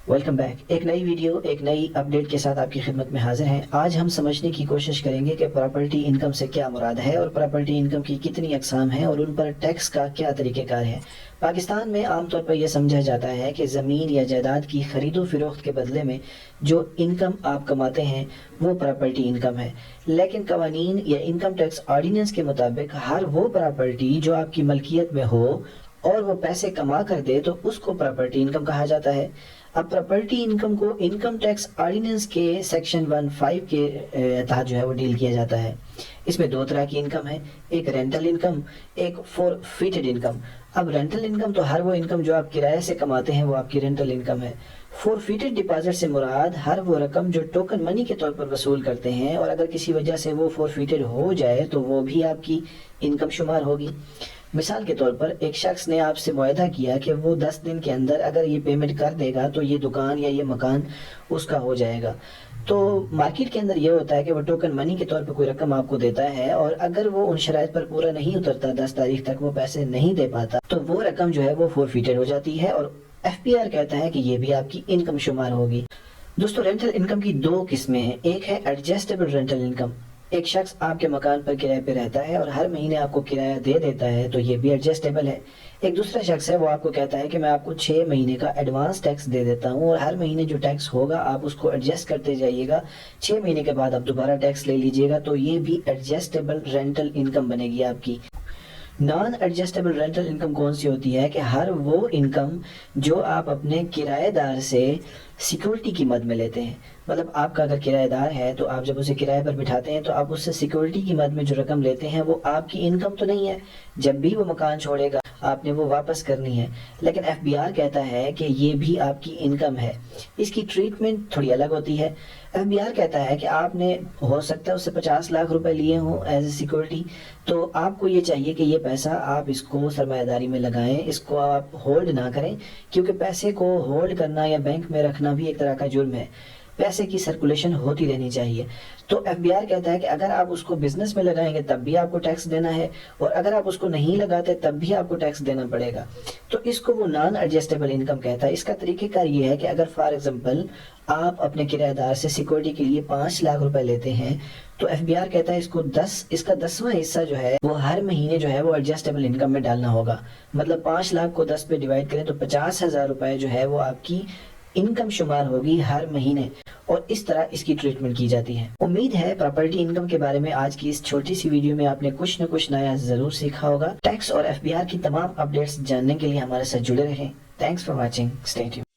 Welcome back. ایک نئی video ایک نئی اپڈیٹ کے ساتھ آپ کی خدمت میں حاضر ہیں. آج ہم سمجھنے کی کوشش کریں گے کہ پراپرٹی انکم سے کیا مراد ہے اور پراپرٹی انکم کی کتنی اقسام ہیں اور ان پر ٹیکس کا کیا طریقہ کار ہے. پاکستان میں عام طور پر یہ سمجھا جاتا ہے کہ زمین یا جائیداد کی خرید و فروخت کے بدلے میں جو انکم آپ کماتے ہیں وہ پراپرٹی انکم ہے. لیکن قوانین یا انکم ٹیکس آرڈیننس کے مطابق ہر وہ پراپرٹی جو آپ کی ملکیت میں ہو اور وہ پیسے کما کر دے تو اس کو پراپرٹی انکم کہا جاتا ہے. اب پراپرٹی انکم کو انکم ٹیکس آرڈیننس کے سیکشن 15 کے تحت جو ہے وہ ڈیل کیا جاتا ہے. اس میں دو طرح کی انکم ہے, ایک رینٹل انکم, ایک فورفیٹڈ انکم. اب رینٹل انکم تو ہر وہ انکم جو آپ کرائے سے کماتے ہیں وہ آپ کی رینٹل انکم ہے. فورفیٹڈ ڈپازٹ سے مراد ہر وہ رقم جو ٹوکن منی کے طور پر وصول کرتے ہیں اور اگر کسی وجہ سے وہ فورفیٹڈ ہو جائے تو وہ بھی آپ کی انکم شمار ہوگی. مثال کے طور پر ایک شخص نے آپ سے معاہدہ کیا کہ وہ 10 دن کے اندر اگر یہ پیمنٹ کر دے گا تو یہ دکان یا یہ مکان اس کا ہو جائے گا. تو مارکیٹ کے اندر یہ ہوتا ہے کہ وہ ٹوکن منی کے طور پر کوئی رقم آپ کو دیتا ہے اور اگر وہ ان شرائط پر پورا نہیں اترتا, 10 تاریخ تک وہ پیسے نہیں دے پاتا, تو وہ رقم جو ہے وہ فورفیٹڈ ہو جاتی ہے اور ایف پی آر کہتا ہے کہ یہ بھی آپ کی انکم شمار ہوگی. دوستو, رینٹل انکم کی دو قسمیں ہیں. ایک ہے ایڈجسٹیبل رینٹل انکم. ایک شخص آپ کے مکان پر کرائے پہ رہتا ہے اور ہر مہینے آپ کو کرایہ دے دیتا ہے تو یہ بھی ایڈجسٹیبل ہے. ایک دوسرا شخص ہے, وہ آپ کو کہتا ہے کہ میں آپ کو 6 مہینے کا ایڈوانس ٹیکس دے دیتا ہوں اور ہر مہینے جو ٹیکس ہوگا آپ اس کو ایڈجسٹ کرتے جائیے گا, 6 مہینے کے بعد آپ دوبارہ ٹیکس لے لیجئے گا. تو یہ بھی ایڈجسٹیبل رینٹل انکم بنے گی آپ کی. نان ایڈجسٹیبل رینٹل انکم کون سی ہوتی ہے کہ ہر وہ انکم جو آپ اپنے کرایہ دار سے سیکورٹی کی مد میں لیتے ہیں. مطلب آپ کا اگر کرایہ دار ہے تو آپ جب اسے کرایہ پر بٹھاتے ہیں تو آپ اس سے سیکورٹی کی مد میں جو رقم لیتے ہیں وہ آپ کی انکم تو نہیں ہے. جب بھی وہ مکان چھوڑے گا آپ نے وہ واپس کرنی ہے. لیکن ایف بی آر کہتا ہے کہ یہ بھی آپ کی انکم ہے. اس کی ٹریٹمنٹ تھوڑی الگ ہوتی ہے. ایف بی آر کہتا ہے کہ آپ نے ہو سکتا ہے اس سے 50 لاکھ روپے لیے ہوں ایز اے سیکورٹی, تو آپ کو یہ چاہیے کہ یہ پیسہ آپ اس کو سرمایہ داری میں لگائیں, اس کو آپ ہولڈ نہ کریں, کیونکہ پیسے کو ہولڈ کرنا یا بینک میں رکھنا بھی ایک طرح کا جرم ہے. پیسے کی سرکولیشن ہوتی رہنی چاہیے. تو ایف بی آر کہتا ہے کہ اگر آپ اس کو بزنس میں لگائیں گے تب بھی آپ کو ٹیکس دینا ہے اور اگر آپ اس کو نہیں لگاتے تب بھی آپ کو ٹیکس دینا پڑے گا. تو اس کو وہ نان ایڈجسٹیبل انکم کہتا ہے. اس کا طریقہ کار یہ ہے کہ اگر فار ایگزامپل آپ اپنے کرایہ دار سے سیکورٹی کے لیے 5 لاکھ روپے لیتے ہیں تو ایف بی آر کہتا ہے اس کا 10واں حصہ جو ہے وہ ہر مہینے جو ہے وہ ایڈجسٹیبل انکم میں ڈالنا ہوگا. مطلب 5 لاکھ کو 10 پہ ڈیوائڈ کریں تو 50,000 روپے جو ہے وہ آپ کی انکم شمار ہوگی ہر مہینے, اور اس طرح اس کی ٹریٹمنٹ کی جاتی ہے. امید ہے پراپرٹی انکم کے بارے میں آج کی اس چھوٹی سی ویڈیو میں آپ نے کچھ نہ کچھ نیا ضرور سیکھا ہوگا. ٹیکس اور ایف بی آر کی تمام اپڈیٹس جاننے کے لیے ہمارے ساتھ جڑے رہیں. Thanks for watching. Stay tuned.